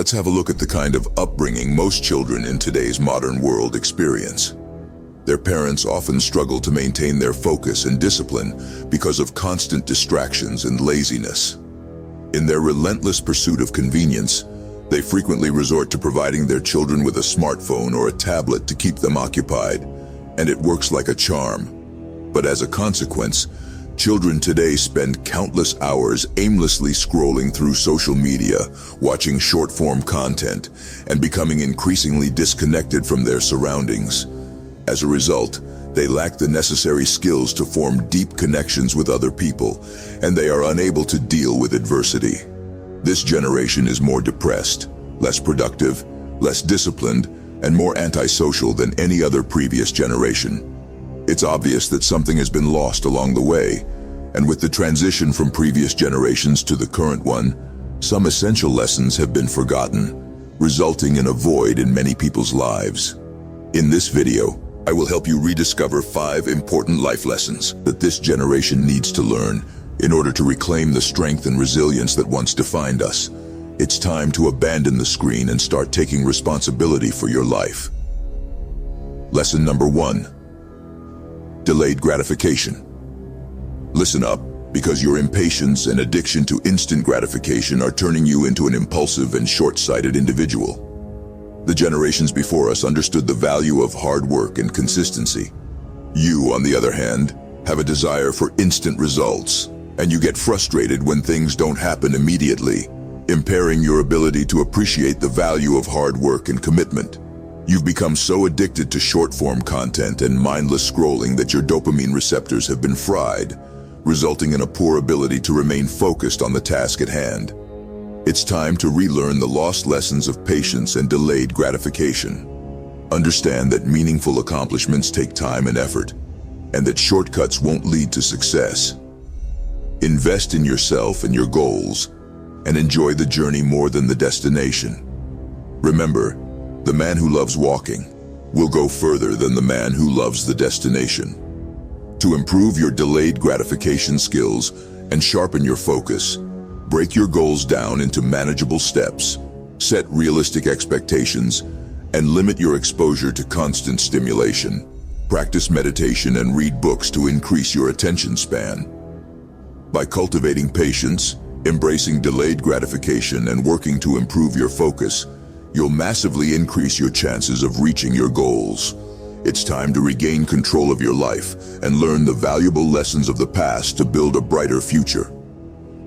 Let's have a look at the kind of upbringing most children in today's modern world experience. Their parents often struggle to maintain their focus and discipline because of constant distractions and laziness. In their relentless pursuit of convenience, they frequently resort to providing their children with a smartphone or a tablet to keep them occupied, and it works like a charm. But as a consequence, children today spend countless hours aimlessly scrolling through social media, watching short-form content, and becoming increasingly disconnected from their surroundings. As a result, they lack the necessary skills to form deep connections with other people, and they are unable to deal with adversity. This generation is more depressed, less productive, less disciplined, and more antisocial than any other previous generation. It's obvious that something has been lost along the way, and with the transition from previous generations to the current one, some essential lessons have been forgotten, resulting in a void in many people's lives. In this video, I will help you rediscover 5 important life lessons that this generation needs to learn in order to reclaim the strength and resilience that once defined us. It's time to abandon the screen and start taking responsibility for your life. Lesson number 1. Delayed gratification. Listen up, because your impatience and addiction to instant gratification are turning you into an impulsive and short-sighted individual. The generations before us understood the value of hard work and consistency. You, on the other hand, have a desire for instant results, and you get frustrated when things don't happen immediately, impairing your ability to appreciate the value of hard work and commitment. You've become so addicted to short-form content and mindless scrolling that your dopamine receptors have been fried, resulting in a poor ability to remain focused on the task at hand. It's time to relearn the lost lessons of patience and delayed gratification. Understand that meaningful accomplishments take time and effort, and that shortcuts won't lead to success. Invest in yourself and your goals, and enjoy the journey more than the destination. Remember, the man who loves walking will go further than the man who loves the destination. To improve your delayed gratification skills and sharpen your focus, break your goals down into manageable steps, set realistic expectations, and limit your exposure to constant stimulation. Practice meditation and read books to increase your attention span. By cultivating patience, embracing delayed gratification, and working to improve your focus, you'll massively increase your chances of reaching your goals. It's time to regain control of your life and learn the valuable lessons of the past to build a brighter future.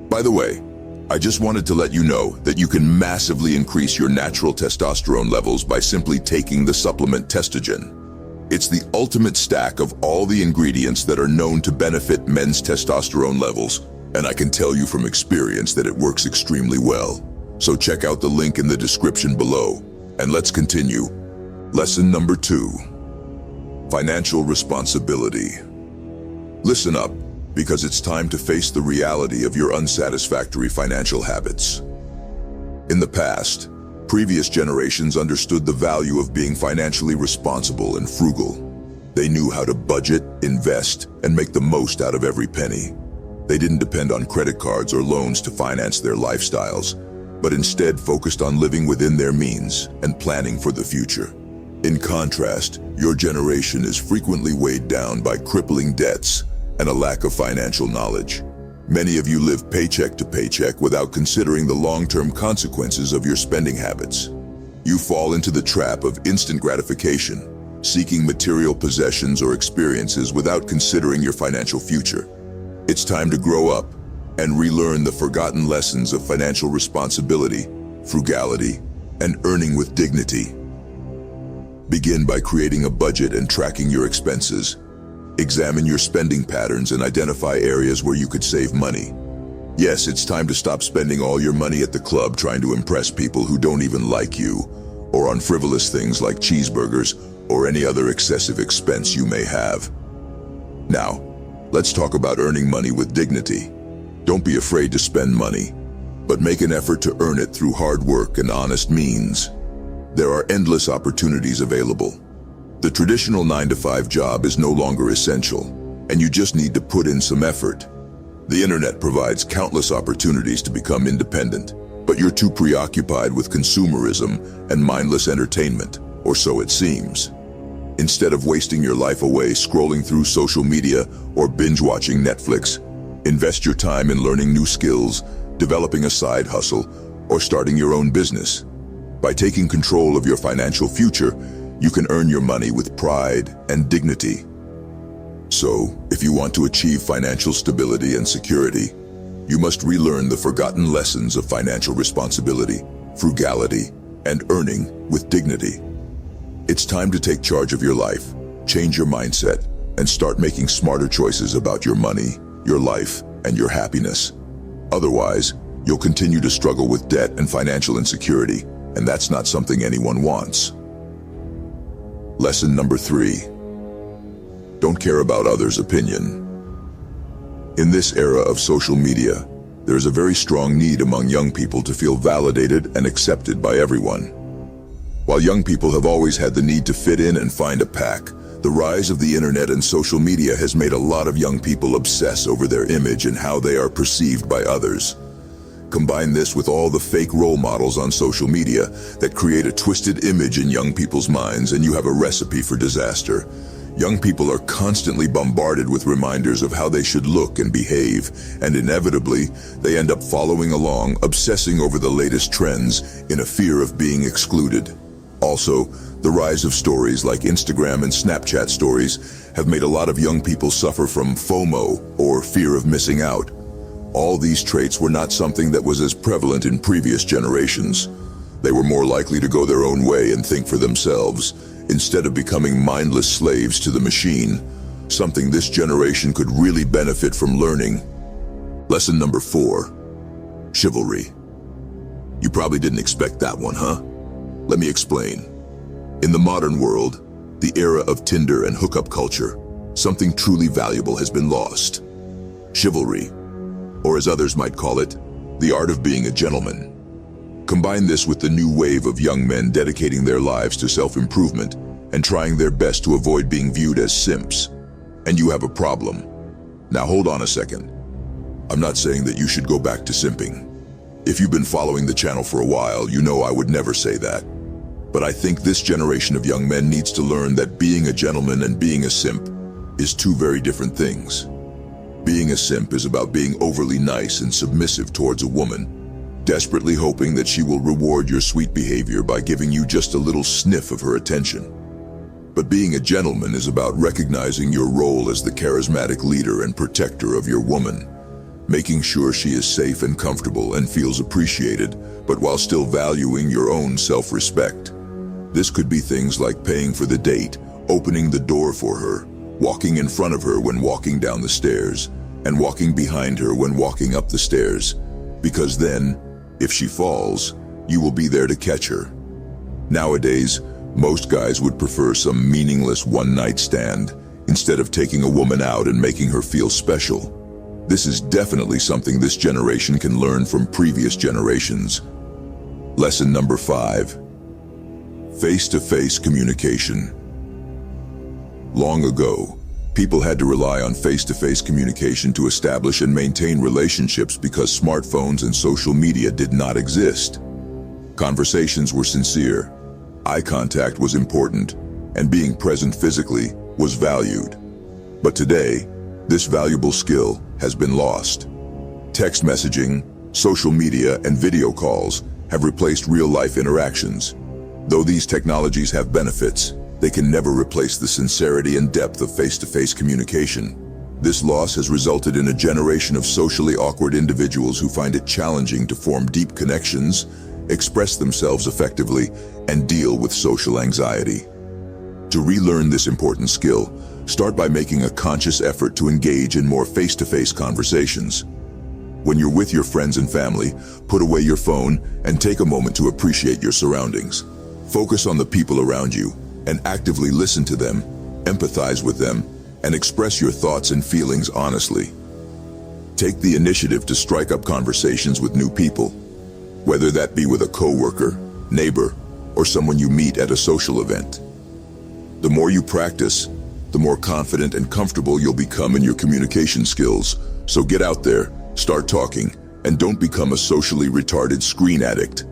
By the way, I just wanted to let you know that you can massively increase your natural testosterone levels by simply taking the supplement Testogen. It's the ultimate stack of all the ingredients that are known to benefit men's testosterone levels, and I can tell you from experience that it works extremely well. So check out the link in the description below, and let's continue. Lesson number 2. Financial responsibility. Listen up, because it's time to face the reality of your unsatisfactory financial habits. In the past, previous generations understood the value of being financially responsible and frugal. They knew how to budget, invest, and make the most out of every penny. They didn't depend on credit cards or loans to finance their lifestyles, but instead focused on living within their means and planning for the future. In contrast, your generation is frequently weighed down by crippling debts and a lack of financial knowledge. Many of you live paycheck to paycheck without considering the long-term consequences of your spending habits. You fall into the trap of instant gratification, seeking material possessions or experiences without considering your financial future. It's time to grow up and relearn the forgotten lessons of financial responsibility, frugality, and earning with dignity. Begin by creating a budget and tracking your expenses. Examine your spending patterns and identify areas where you could save money. Yes, it's time to stop spending all your money at the club trying to impress people who don't even like you, or on frivolous things like cheeseburgers or any other excessive expense you may have. Now, let's talk about earning money with dignity. Don't be afraid to spend money, but make an effort to earn it through hard work and honest means. There are endless opportunities available. The traditional 9-to-5 job is no longer essential, and you just need to put in some effort. The internet provides countless opportunities to become independent, But you're too preoccupied with consumerism and mindless entertainment, or so it seems. Instead of wasting your life away scrolling through social media or binge-watching Netflix, invest your time in learning new skills, developing a side hustle, or starting your own business. By taking control of your financial future, you can earn your money with pride and dignity. So, if you want to achieve financial stability and security, you must relearn the forgotten lessons of financial responsibility, frugality, and earning with dignity. It's time to take charge of your life, change your mindset, and start making smarter choices about your money, your life, and your happiness. Otherwise, you'll continue to struggle with debt and financial insecurity, and that's not something anyone wants. Lesson number 3. Don't care about others' opinion. In this era of social media, there is a very strong need among young people to feel validated and accepted by everyone. While young people have always had the need to fit in and find a pack, the rise of the internet and social media has made a lot of young people obsess over their image and how they are perceived by others. Combine this with all the fake role models on social media that create a twisted image in young people's minds, and you have a recipe for disaster. Young people are constantly bombarded with reminders of how they should look and behave, and inevitably, they end up following along, obsessing over the latest trends in a fear of being excluded. Also, the rise of stories like Instagram and Snapchat stories have made a lot of young people suffer from FOMO, or fear of missing out. All these traits were not something that was as prevalent in previous generations. They were more likely to go their own way and think for themselves, instead of becoming mindless slaves to the machine, something this generation could really benefit from learning. Lesson number 4. Chivalry. You probably didn't expect that one, huh? Let me explain. In the modern world, the era of Tinder and hookup culture, something truly valuable has been lost. Chivalry, or as others might call it, the art of being a gentleman. Combine this with the new wave of young men dedicating their lives to self-improvement and trying their best to avoid being viewed as simps, and you have a problem. Now hold on a second. I'm not saying that you should go back to simping. If you've been following the channel for a while, you know I would never say that. But I think this generation of young men needs to learn that being a gentleman and being a simp is two very different things. Being a simp is about being overly nice and submissive towards a woman, desperately hoping that she will reward your sweet behavior by giving you just a little sniff of her attention. But being a gentleman is about recognizing your role as the charismatic leader and protector of your woman, making sure she is safe and comfortable and feels appreciated, but while still valuing your own self-respect. This could be things like paying for the date, opening the door for her, walking in front of her when walking down the stairs, and walking behind her when walking up the stairs, because then, if she falls, you will be there to catch her. Nowadays, most guys would prefer some meaningless one-night stand instead of taking a woman out and making her feel special. This is definitely something this generation can learn from previous generations. Lesson number 5. Face-to-face communication. Long ago, people had to rely on face-to-face communication to establish and maintain relationships because smartphones and social media did not exist. Conversations were sincere, eye contact was important, and being present physically was valued. But today, this valuable skill has been lost. Text messaging, social media, and video calls have replaced real-life interactions. Though these technologies have benefits, they can never replace the sincerity and depth of face-to-face communication. This loss has resulted in a generation of socially awkward individuals who find it challenging to form deep connections, express themselves effectively, and deal with social anxiety. To relearn this important skill, start by making a conscious effort to engage in more face-to-face conversations. When you're with your friends and family, put away your phone and take a moment to appreciate your surroundings. Focus on the people around you and actively listen to them, empathize with them, and express your thoughts and feelings honestly. Take the initiative to strike up conversations with new people, whether that be with a coworker, neighbor, or someone you meet at a social event. The more you practice, the more confident and comfortable you'll become in your communication skills. So get out there, start talking, And don't become a socially retarded screen addict.